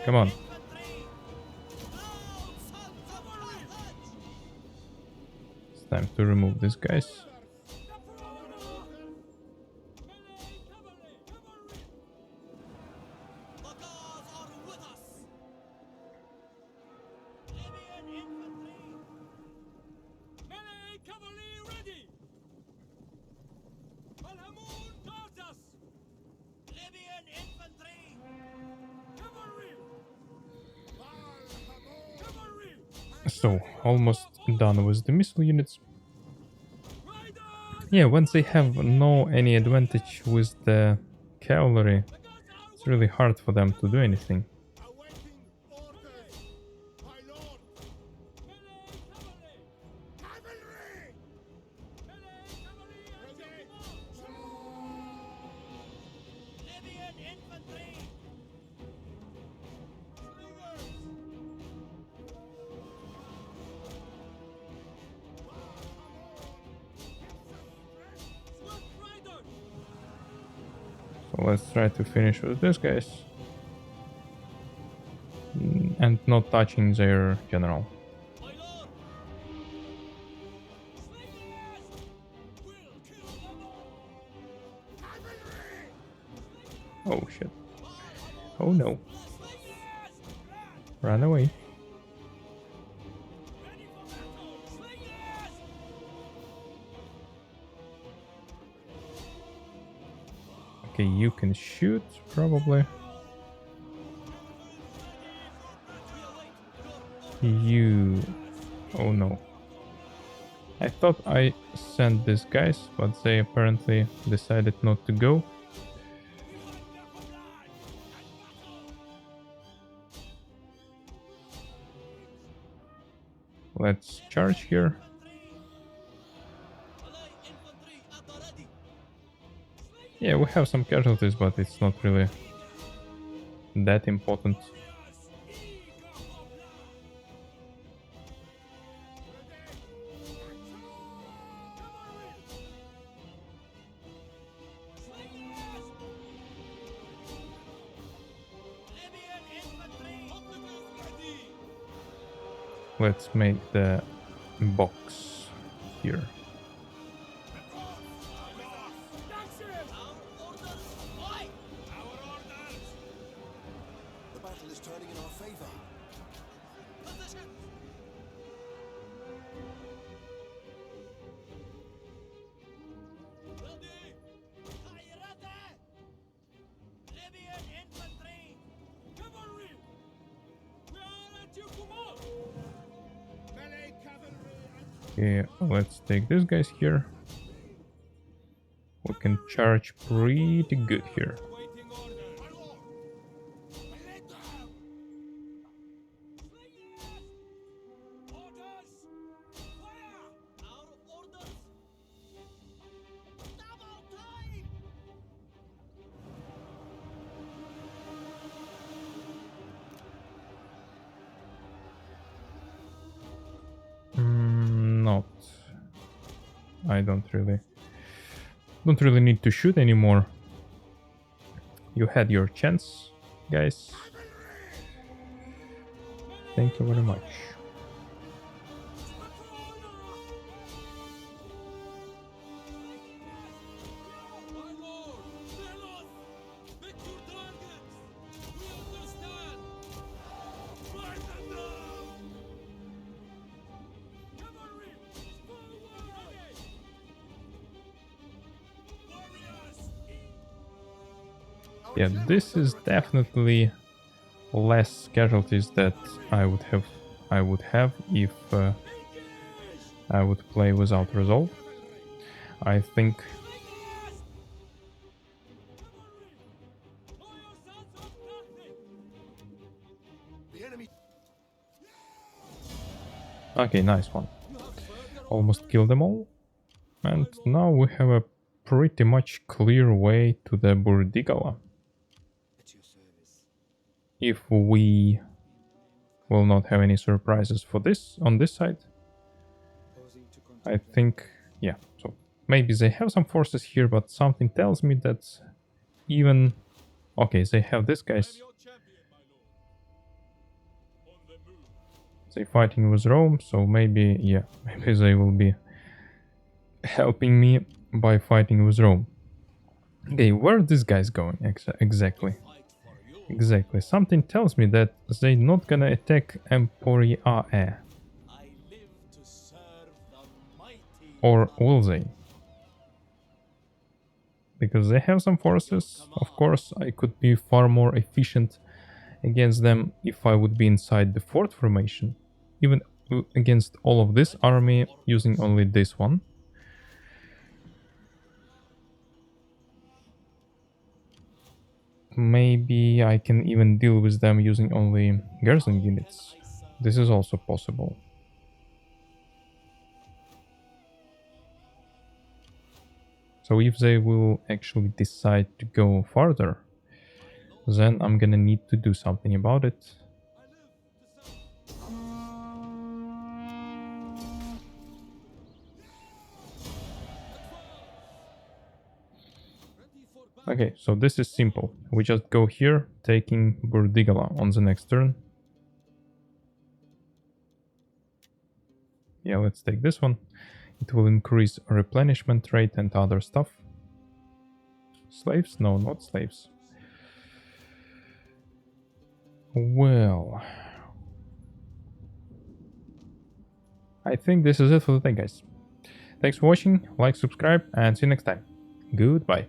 [SPEAKER 1] Come on. It's time to remove these guys.
[SPEAKER 2] Melee cavalry ready! Alhamun Tartus! Libyan infantry! Cavalry! Cavalry!
[SPEAKER 1] So, almost done with the missile units.
[SPEAKER 2] Riders!
[SPEAKER 1] Yeah, once they have no any advantage with the cavalry, it's really hard for them to do anything.
[SPEAKER 4] Awaiting orders, my lord.
[SPEAKER 2] Melee cavalry!
[SPEAKER 4] Cavalry!
[SPEAKER 2] Melee cavalry at your
[SPEAKER 4] Ready?
[SPEAKER 2] command! Libyan infantry! Slingers! Swift riders!
[SPEAKER 1] So let's try to finish with these guys. And not touching their general.
[SPEAKER 2] My lord! Slingers! We'll kill them all!
[SPEAKER 1] Oh shit. Oh no.
[SPEAKER 2] Slingers!
[SPEAKER 1] Run away.
[SPEAKER 2] Ready for battle! Slingers!
[SPEAKER 1] Okay, you can shoot, probably. You... Oh no. I thought I sent these guys, but they apparently decided not to go. Let's charge here. Yeah, we have some casualties, but it's not really that important. Let's make the box here.
[SPEAKER 4] The battle is turning in our favor.
[SPEAKER 2] Libyan infantry! Cavalry! We are at your command!
[SPEAKER 4] Melee cavalry and
[SPEAKER 1] Okay, let's take these guys here. We can charge pretty good here.
[SPEAKER 2] Waiting order!
[SPEAKER 4] my lord. Let them.
[SPEAKER 2] Slingers! Orders! Fire! Our orders! Double time!
[SPEAKER 1] Not. I don't really need to shoot anymore. You had your chance, guys. Thank you very much.
[SPEAKER 2] My lord! Tell us! Pick your targets! We understand! Fight them down! Cavalry! Forward! Warriors!
[SPEAKER 1] Yeah, this is definitely less casualties that I would have if I would play without resolve. I think
[SPEAKER 4] The enemy.
[SPEAKER 1] okay, nice one. Almost killed them all. And now we have a pretty much clear way to the Burdigala.
[SPEAKER 3] At your service.
[SPEAKER 1] If we will not have any surprises for this on this side.
[SPEAKER 3] Posing to
[SPEAKER 1] I
[SPEAKER 3] contact.
[SPEAKER 1] think, yeah, so maybe they have some forces here, but something tells me that even... Okay, they have these guys.
[SPEAKER 2] Your champion, my lord.
[SPEAKER 1] They fighting with Rome, so maybe, yeah, maybe they will be helping me by fighting with Rome. Okay, where are these guys going exactly? Exactly. Something tells me that they're not gonna attack Emporiae. Or will they? Because they have some forces. Of course, I could be far more efficient against them if I would be inside the fort formation. Even against all of this army using only this one. Maybe I can even deal with them using only garrison units. This is also possible. So if they will actually decide to go farther, then I'm gonna need to do something about it. Okay, so this is simple. We just go here, taking Burdigala on the next turn. Yeah, let's take this one. It will increase replenishment rate and other stuff. Slaves? No, not slaves. Well, I think this is it for today, guys. Thanks for watching, like, subscribe, and see you next time. Goodbye.